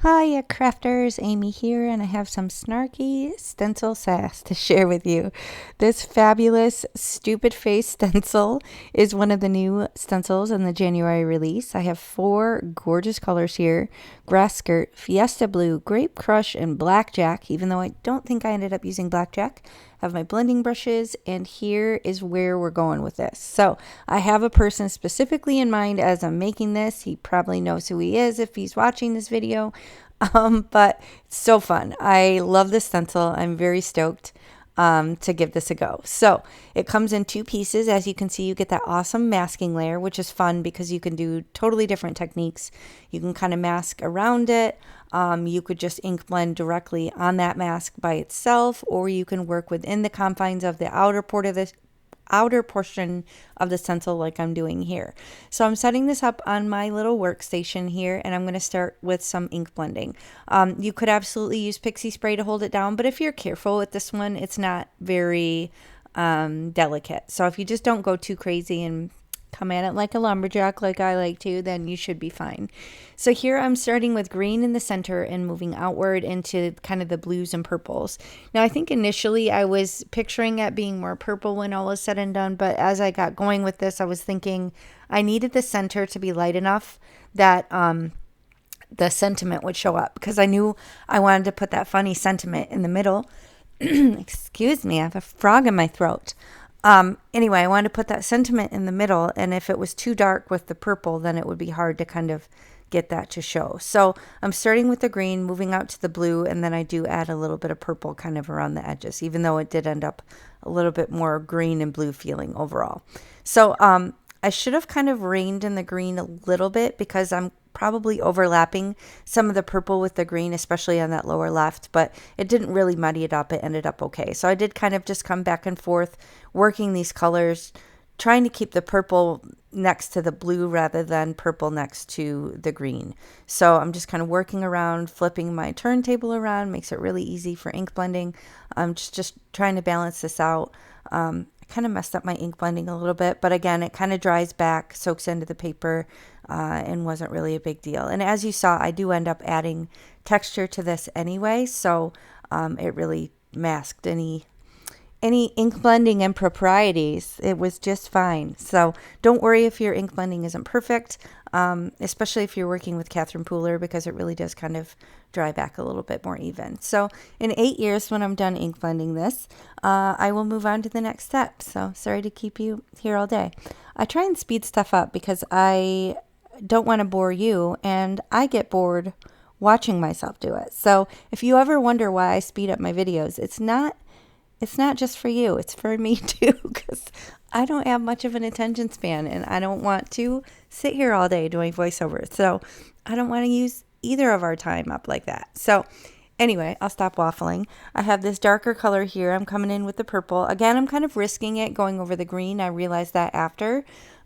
Hiya crafters, Amy here, and I have some snarky stencil sass to share with you. This fabulous stupid face stencil is one of the new stencils in the January release. I have 4 gorgeous colors here: grass skirt, fiesta blue, grape crush, and blackjack, even though I don't think I ended up using blackjack. I have my blending brushes, and here is where we're going with this. So I have a person specifically in mind as I'm making this. He probably knows who he is if he's watching this video. But it's so fun. I love this stencil. I'm very stoked to give this a go. So it comes in 2 pieces. As you can see, you get that awesome masking layer, which is fun because you can do totally different techniques. You can kind of mask around it. You could just ink blend directly on that mask by itself, or you can work within the confines of the outer portion of the stencil like I'm doing here. So I'm setting this up on my little workstation here, and I'm going to start with some ink blending. You could absolutely use pixie spray to hold it down, but if you're careful with this one, it's not very delicate. So if you just don't go too crazy and come at it like a lumberjack like I like to, then you should be fine. So here I'm starting with green in the center and moving outward into kind of the blues and purples. Now I think initially I was picturing it being more purple when all was said and done, but as I got going with this, I was thinking I needed the center to be light enough that the sentiment would show up, because I knew I wanted to put that funny sentiment in the middle. Excuse me, I have a frog in my throat. Anyway, I wanted to put that sentiment in the middle, and if it was too dark with the purple, then it would be hard to kind of get that to show. So I'm starting with the green, moving out to the blue, and then I do add a little bit of purple kind of around the edges, even though it did end up a little bit more green and blue feeling overall. So I should have kind of reined in the green a little bit, because I'm probably overlapping some of the purple with the green, especially on that lower left, but it didn't really muddy it up. It ended up okay. So I did kind of just come back and forth working these colors, trying to keep the purple next to the blue rather than purple next to the green. So I'm just kind of working around, flipping my turntable around, makes it really easy for ink blending. I'm just trying to balance this out. I kind of messed up my ink blending a little bit, but again, it kind of dries back, soaks into the paper, and wasn't really a big deal. And as you saw, I do end up adding texture to this anyway, so it really masked any ink blending improprieties. It was just fine. So don't worry if your ink blending isn't perfect, especially if you're working with Catherine Pooler, because it really does kind of dry back a little bit more even. So in 8 years, when I'm done ink blending this, I will move on to the next step. So sorry to keep you here all day. I try and speed stuff up because I don't want to bore you, and I get bored watching myself do it. So if you ever wonder why I speed up my videos, it's not just for you, it's for me too, because I don't have much of an attention span, and I don't want to sit here all day doing voiceovers. So I don't want to use either of our time up like that. So anyway, I'll stop waffling. I have this darker color here. I'm coming in with the purple. Again, I'm kind of risking it going over the green. I realized that after,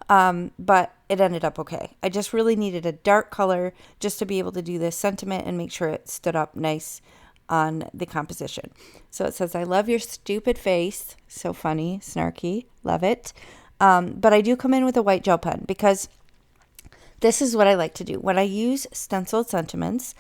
but it ended up okay. I just really needed a dark color just to be able to do this sentiment and make sure it stood up nice on the composition. So it says, "I love your stupid face." So funny, snarky, love it. But I do come in with a white gel pen, because this is what I like to do. When I use stenciled sentiments,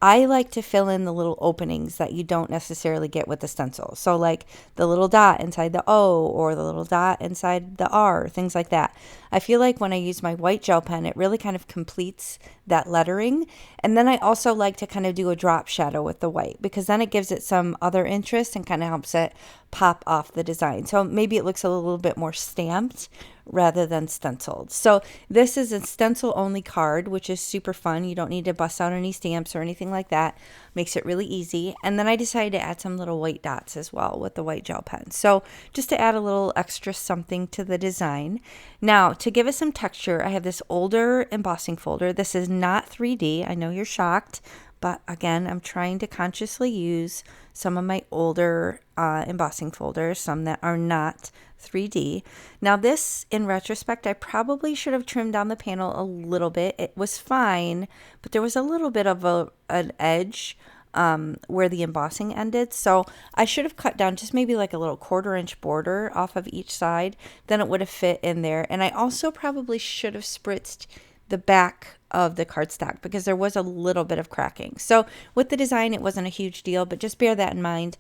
I like to fill in the little openings that you don't necessarily get with the stencil. So like the little dot inside the O, or the little dot inside the R, things like that. I feel like when I use my white gel pen, it really kind of completes that lettering. And then I also like to kind of do a drop shadow with the white, because then it gives it some other interest and kind of helps it pop off the design. So maybe it looks a little bit more stamped rather than stenciled. So this is a stencil only card, which is super fun. You don't need to bust out any stamps or anything like that. Makes it really easy. And then I decided to add some little white dots as well with the white gel pen. So just to add a little extra something to the design. Now, to give it some texture, I have this older embossing folder. This is not 3D. I know you're shocked, but again, I'm trying to consciously use some of my older embossing folders, some that are not 3D. Now this, in retrospect, I probably should have trimmed down the panel a little bit. It was fine, but there was a little bit of an edge where the embossing ended. So I should have cut down just maybe like a little 1/4-inch border off of each side. Then it would have fit in there. And I also probably should have spritzed the back of the cardstock because there was a little bit of cracking. So with the design, it wasn't a huge deal, but just bear that in mind.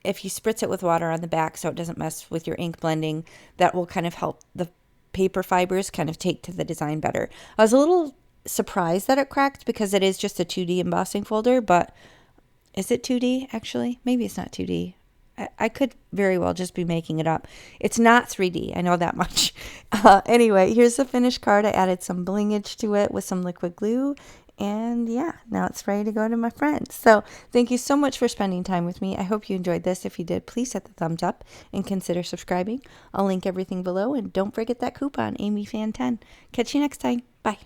If you spritz it with water on the back so it doesn't mess with your ink blending, that will kind of help the paper fibers kind of take to the design better. I was a little surprised that it cracked because it is just a 2D embossing folder, but is it 2D actually? Maybe it's not 2D. I could very well just be making it up. It's not 3D. I know that much. Anyway, here's the finished card. I added some blingage to it with some liquid glue. And yeah, now it's ready to go to my friends. So thank you so much for spending time with me. I hope you enjoyed this. If you did, please hit the thumbs up and consider subscribing. I'll link everything below. And don't forget that coupon, AmyFan10. Catch you next time. Bye.